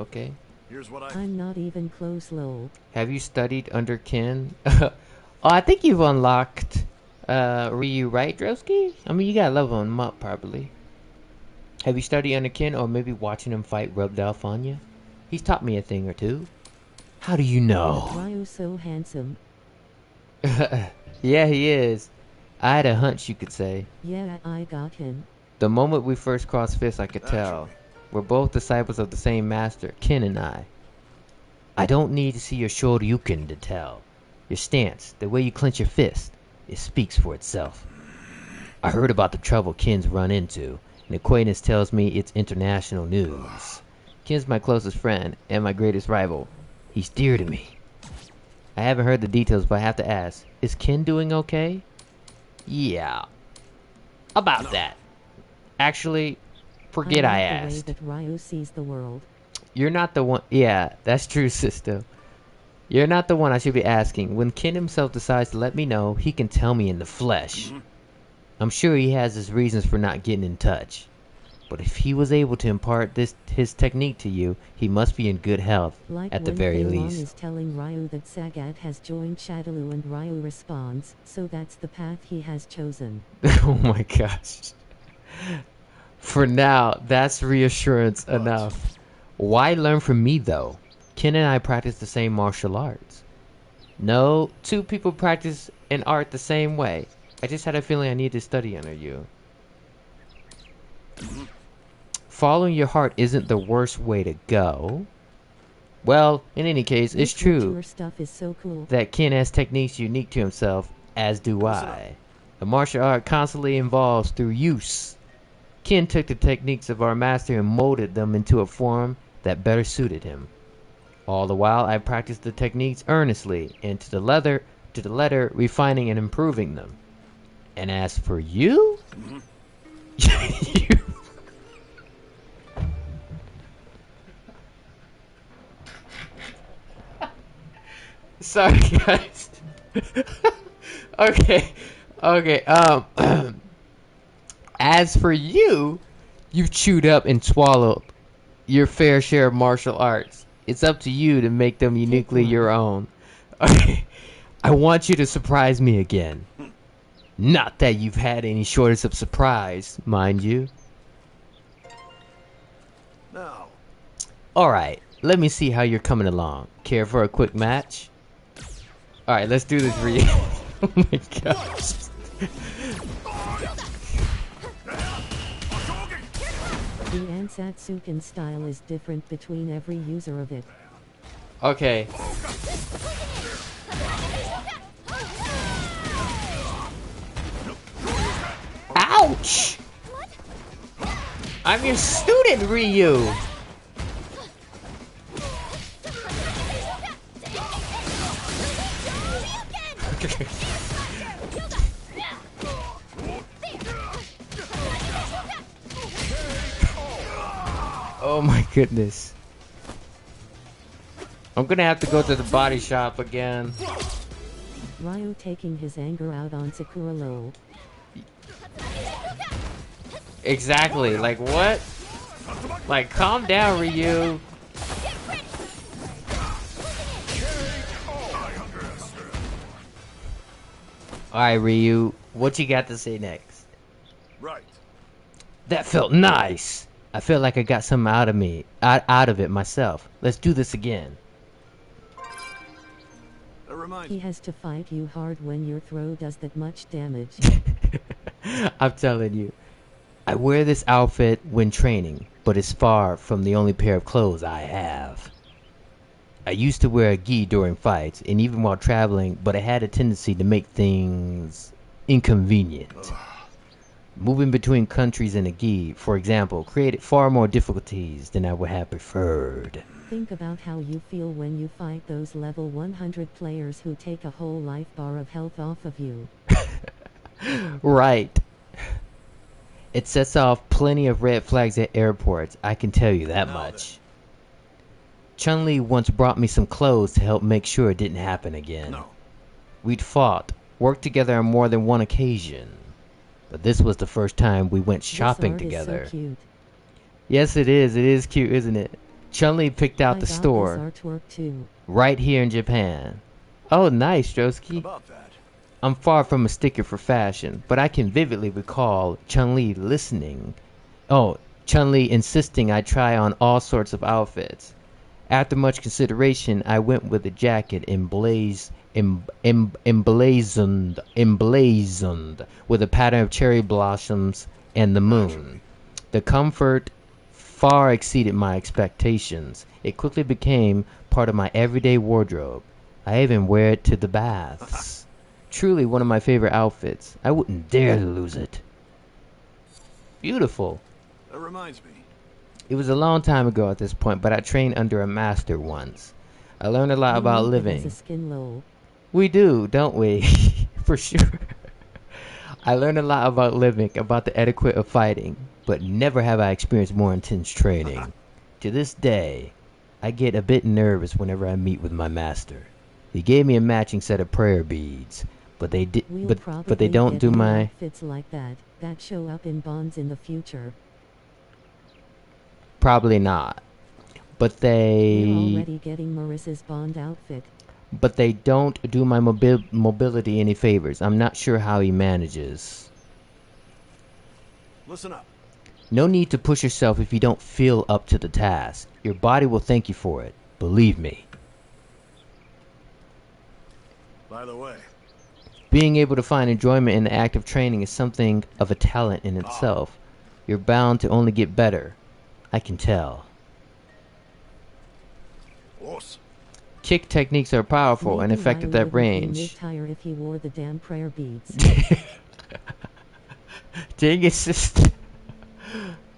Okay. Here's what I'm not even close, lol. Have you studied under Ken? Oh, I think you've unlocked Ryu, right, Drowski? I mean, you gotta level him up, probably. Have you studied under Ken, or maybe watching him fight rubbed off on you? He's taught me a thing or two. How do you know? RYU so handsome. Yeah, he is. I had a hunch, you could say. Yeah, I got him. The moment we first crossed fists, I could tell. We're both disciples of the same master, Ken and I. I don't need to see your Shoryuken to tell. Your stance, the way you clench your fist, it speaks for itself. I heard about the trouble Ken's run into. An acquaintance tells me it's international news. Ken's my closest friend and my greatest rival. He's dear to me. I haven't heard the details, but I have to ask, is Ken doing okay? Yeah. About that. Actually, forget I asked. The way that RYU sees the world. You're not the one. Yeah, that's true, sister. You're not the one I should be asking. When Ken himself decides to let me know, he can tell me in the flesh. I'm sure he has his reasons for not getting in touch. But if he was able to impart his technique to you, he must be in good health, like at the very when least. is telling RYU that Sagat has joined Shadaloo and RYU responds, so that's the path he has chosen. Oh my gosh. For now, that's reassurance enough. Why learn from me, though? Ken and I practice the same martial arts. No, two people practice an art the same way. I just had a feeling I needed to study under you. Following your heart isn't the worst way to go. Well, in any case, it's true stuff is so cool that Ken has techniques unique to himself, as do I. The martial art constantly evolves through use. Ken took the techniques of our master and molded them into a form that better suited him. All the while, I practiced the techniques earnestly, and to the letter, refining and improving them. And as for you, you... Sorry, guys. Okay. As for you, you've chewed up and swallowed your fair share of martial arts. It's up to you to make them uniquely your own. Okay. I want you to surprise me again. Not that you've had any shortage of surprise, mind you. No. Alright, let me see how you're coming along. Care for a quick match? Alright, let's do this for you. Oh my gosh. The Ansatsuken style is different between every user of it. Okay. Ouch! I'm your student, Ryu! Oh my goodness. I'm gonna have to go to the body shop again. RYU taking his anger out on Sakura lol. Exactly, like what? Like calm down, Ryu. Alright, Ryu, what you got to say next? Right. That felt nice. I feel like I got something out of it myself. Let's do this again. He has to fight you hard when your throw does that much damage. I'm telling you. I wear this outfit when training, but it's far from the only pair of clothes I have. I used to wear a gi during fights, and even while traveling, but it had a tendency to make things inconvenient. Moving between countries in a gi, for example, created far more difficulties than I would have preferred. Think about how you feel when you fight those level 100 players who take a whole life bar of health off of you. Right. It sets off plenty of red flags at airports, I can tell you that much. Chun-Li once brought me some clothes to help make sure it didn't happen again. No. We'd fought, worked together on more than one occasion. But this was the first time we went shopping together. Is so cute. Yes, it is. It is cute, isn't it? Chun-Li picked out I the got store this artwork too. right here in Japan. Oh, nice, Strosky. About that. I'm far from a sticker for fashion, but I can vividly recall Chun-Li insisting I try on all sorts of outfits. After much consideration, I went with a jacket emblazoned with a pattern of cherry blossoms and the moon. The comfort far exceeded my expectations. It quickly became part of my everyday wardrobe. I even wear it to the baths. Truly one of my favorite outfits. I wouldn't dare to lose it. Beautiful. That reminds me. It was a long time ago at this point, but I trained under a master once. I learned a lot about living. A skin low. We do, don't we? For sure. I learned a lot about living, about the etiquette of fighting, but never have I experienced more intense training. To this day, I get a bit nervous whenever I meet with my master. He gave me a matching set of prayer beads, but they don't do my outfits like that show up in bonds in the future. Probably not. But We're already getting Marissa's Bond outfit. But they don't do my mobility any favors. I'm not sure how he manages. Listen up. No need to push yourself if you don't feel up to the task. Your body will thank you for it. Believe me. By the way, being able to find enjoyment in the act of training is something of a talent in itself. You're bound to only get better. I can tell. Kick techniques are powerful and effective at range. If he wore the damn prayer beads. Dang it, sister.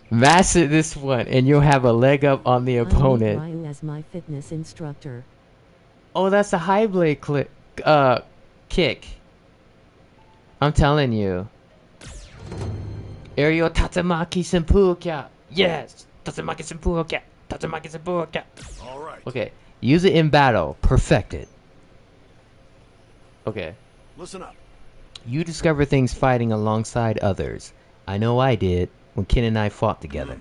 Master this one and you'll have a leg up on the opponent. I need RYU as my fitness instructor. Oh, that's a high blade kick. I'm telling you. Aerial Tatsumaki Senpukya. Yes. Tatsumaki Senpukya. Tatsumaki Senpukya. All right. Okay. Use it in battle. Perfect it. Okay. Listen up. You discover things fighting alongside others. I know I did when Ken and I fought together.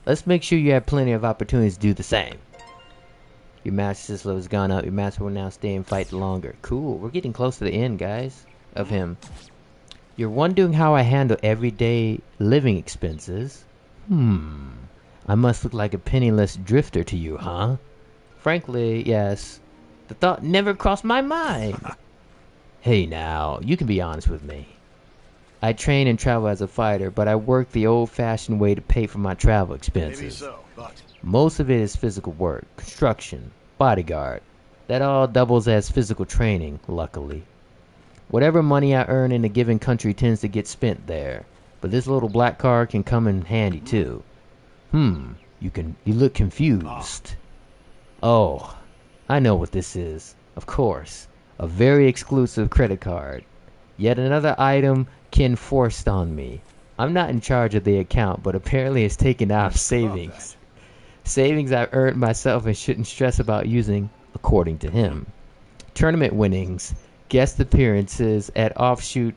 Let's make sure you have plenty of opportunities to do the same. Your master level has gone up. Your master will now stay and fight longer. Cool. We're getting close to the end, guys, of him. You're wondering how I handle everyday living expenses? I must look like a penniless drifter to you, huh? Frankly, yes. The thought never crossed my mind. Hey now, you can be honest with me. I train and travel as a fighter, but I work the old-fashioned way to pay for my travel expenses. Maybe so, but most of it is physical work, construction, bodyguard. That all doubles as physical training, luckily. Whatever money I earn in a given country tends to get spent there, but this little black card can come in handy too. You look confused. Oh, I know what this is. Of course, a very exclusive credit card. Yet another item Ken forced on me. I'm not in charge of the account, but apparently it's taken out of savings. Savings I've earned myself and shouldn't stress about using, according to him. Tournament winnings, guest appearances at offshoot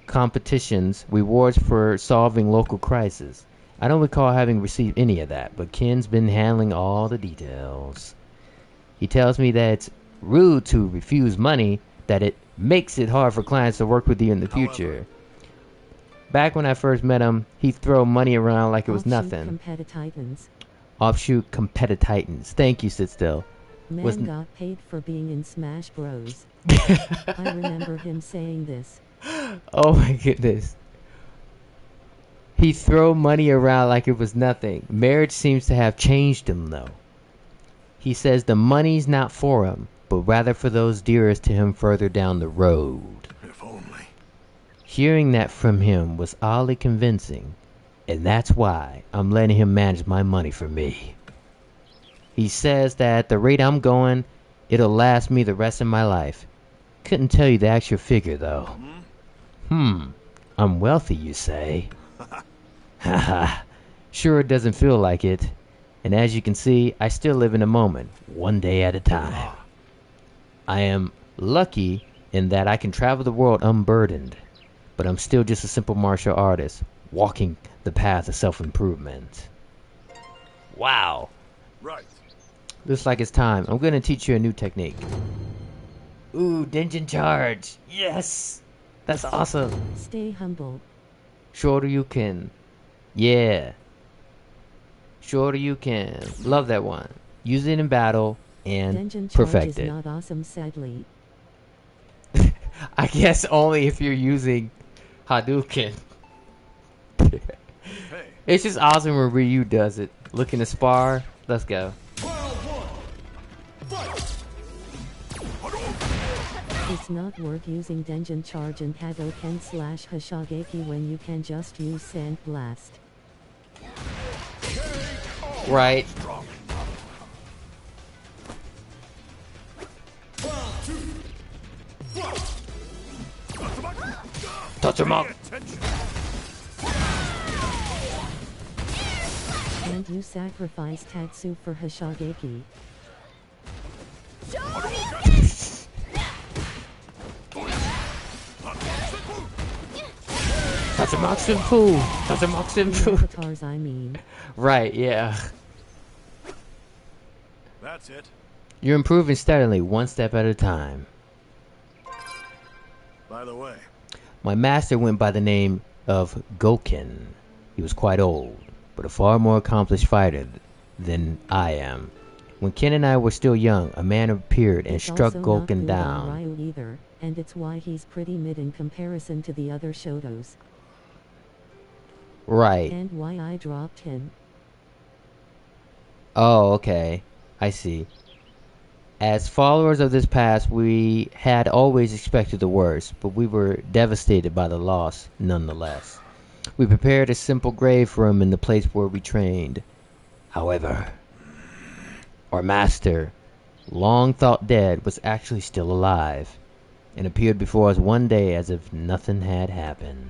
competitions, rewards for solving local crises. I don't recall having received any of that, but Ken's been handling all the details. He tells me that it's rude to refuse money, that it makes it hard for clients to work with you in the future. Back when I first met him, he'd throw money around like it was nothing. Offshoot competititans. Thank you, Sit Still. Man got paid for being in Smash Bros. I remember him saying this. Oh my goodness. He'd throw money around like it was nothing. Marriage seems to have changed him, though. He says the money's not for him, but rather for those dearest to him further down the road. If only. Hearing that from him was oddly convincing, and that's why I'm letting him manage my money for me. He says that at the rate I'm going, it'll last me the rest of my life. Couldn't tell you the actual figure, though. I'm wealthy, you say? Haha, sure it doesn't feel like it. And as you can see, I still live in the moment, one day at a time. I am lucky in that I can travel the world unburdened, but I'm still just a simple martial artist, walking the path of self-improvement. Wow. Right. Looks like it's time. I'm gonna teach you a new technique. Ooh, Denjin charge. Yes! That's awesome. Stay humble. Shoryuken. Yeah. Shoryuken. Love that one. Use it in battle and Denjin charge perfect is it. not awesome, sadly. I guess only if you're using Hadouken. Hey. It's just awesome when Ryu does it. Looking to spar. Let's go. It's not worth using Denjin charge and Hadouken/Hashigeki when you can just use Sand Blast. Right. Touch him up. And you sacrifice Tatsu for Hashigeki. That's a Maximpu. That's a Maximpu. Avatars, I mean. Right, yeah. That's it. You're improving steadily, one step at a time. By the way, My master went by the name of Gouken. He was quite old, but a far more accomplished fighter than I am. When Ken and I were still young, a man appeared and It's struck also not Gouken good down. on RYU either, and it's why he's pretty mid in comparison to the other Shotos. Right. And why I dropped him. Oh, okay. I see. As followers of this past, we had always expected the worst, but we were devastated by the loss nonetheless. We prepared a simple grave for him in the place where we trained. However, our master, long thought dead, was actually still alive, and appeared before us one day as if nothing had happened.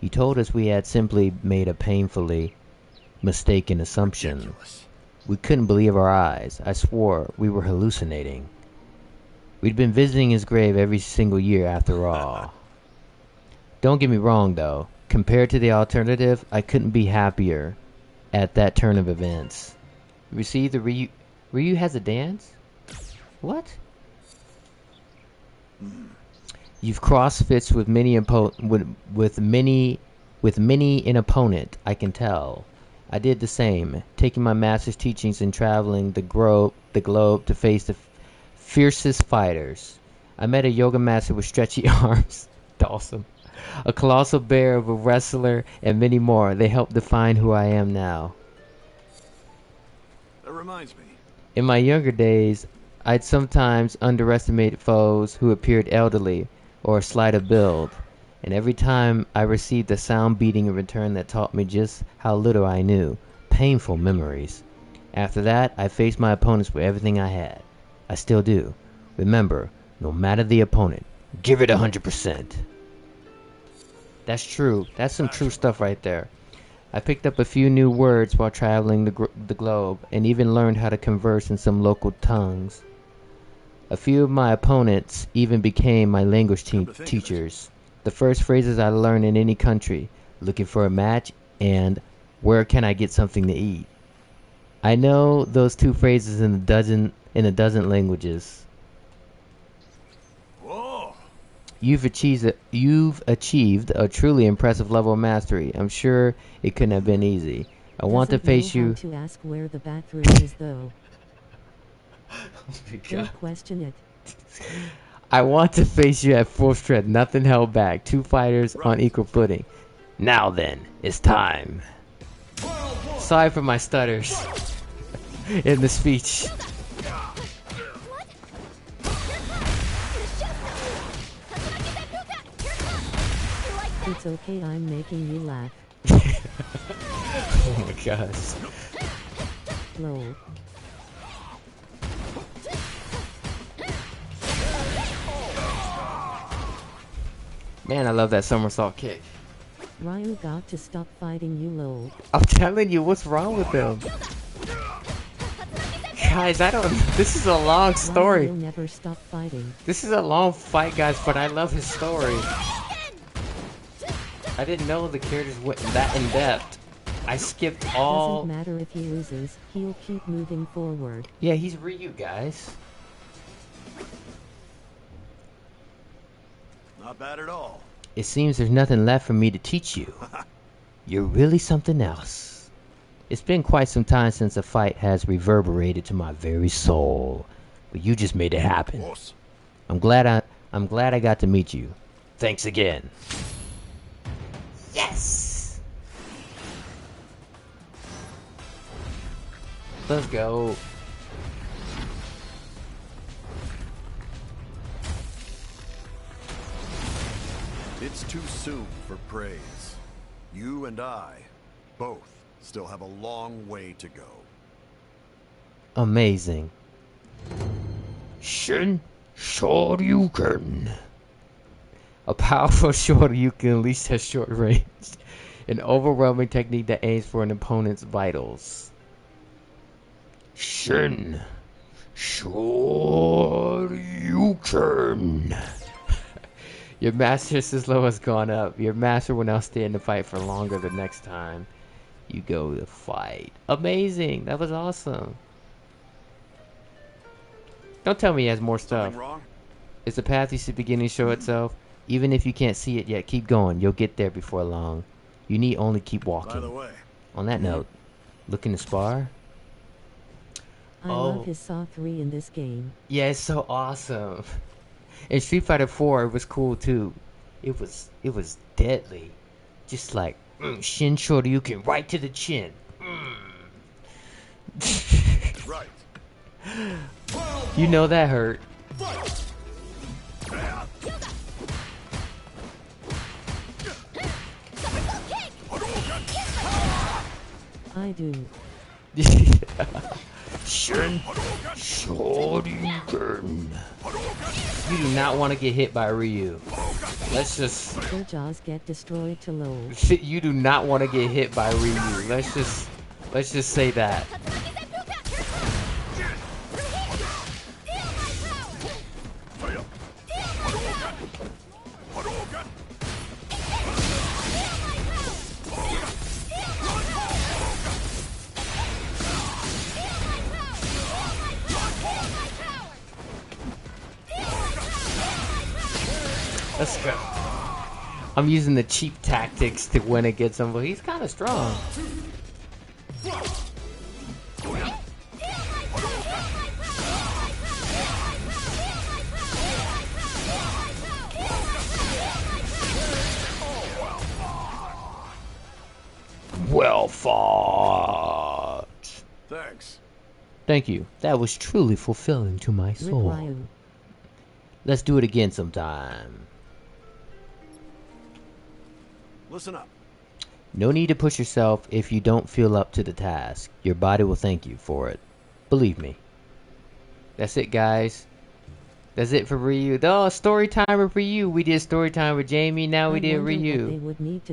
He told us we had simply made a painfully mistaken assumption. ridiculous. We couldn't believe our eyes. I swore we were hallucinating. We'd been visiting his grave every single year after all. Don't get me wrong though. Compared to the alternative, I couldn't be happier at that turn of events. You see, the Ryu has a dance? What? You've crossed fits with many with many an opponent, I can tell. I did the same, taking my master's teachings and traveling the globe to face the fiercest fighters. I met a yoga master with stretchy arms, awesome, a colossal bear of a wrestler, and many more. They helped define who I am now. That reminds me. In my younger days, I'd sometimes underestimate foes who appeared elderly or slight of build. And every time I received a sound beating in return that taught me just how little I knew. Painful memories. After that, I faced my opponents with everything I had. I still do. Remember, no matter the opponent, give it 100%. That's true. That's some true stuff right there. I picked up a few new words while traveling the globe, and even learned how to converse in some local tongues. A few of my opponents even became my language teachers. The first phrases I learned in any country, looking for a match and where can I get something to eat. I know those two phrases in a dozen languages. Whoa. You've achieved a truly impressive level of mastery. I'm sure it couldn't have been easy. I want to face you. To ask where the bathroom is though. Oh my Don't God. question it. I want to face you at full strength, nothing held back. Two fighters on equal footing. Now then, it's time. Sorry for my stutters in the speech. It's okay, I'm making you laugh. Oh my gosh. Lol. Man, I love that somersault kick. Ryu got to stop fighting you, lol. I'm telling you, what's wrong with him? Guys, this is a long story. Ryu will never stop fighting. This is a long fight, guys, but I love his story. I didn't know the characters went that in depth. I skipped all... Doesn't matter if he loses, he'll keep moving forward. Yeah, he's RYU, guys. Not bad at all. It seems there's nothing left for me to teach you. You're really something else. It's been quite some time since a fight has reverberated to my very soul, but you just made it happen. Boss. I'm glad I got to meet you. Thanks again. Yes. Let's go. It's too soon for praise. You and I, both, still have a long way to go. Amazing. Shoryuken. A powerful Shoryuken unleashed at short range. An overwhelming technique that aims for an opponent's vitals. Shoryuken. Your master's slow has gone up. Your master will now stay in the fight for longer the next time you go to fight. Amazing. That was awesome. Don't tell me he has more stuff. Something wrong? It's a path you see beginning to show itself. Even if you can't see it yet, keep going. You'll get there before long. You need only keep walking. By the way, On that note, looking to spar? I love his Saw 3 in this game. Yeah, it's so awesome. In Street Fighter 4, it was cool too. It was deadly. Just like, Shin Shoryuken right to the chin. right. You know that hurt. I do. Shin Shoryuken. You do not want to get hit by RYU. Let's just... Their jaws get destroyed to low. You do not want to get hit by RYU. Let's just say that. Let's go. I'm using the cheap tactics to win against him, but he's kind of strong. Well fought. Thanks. Thank you. That was truly fulfilling to my soul. RYU. Let's do it again sometime. Listen up. No need to push yourself if you don't feel up to the task. Your body will thank you for it. Believe me. That's it, guys. That's it for RYU. Oh, story time with RYU. We did story time with Jamie. Now we did I wonder what RYU. they would need to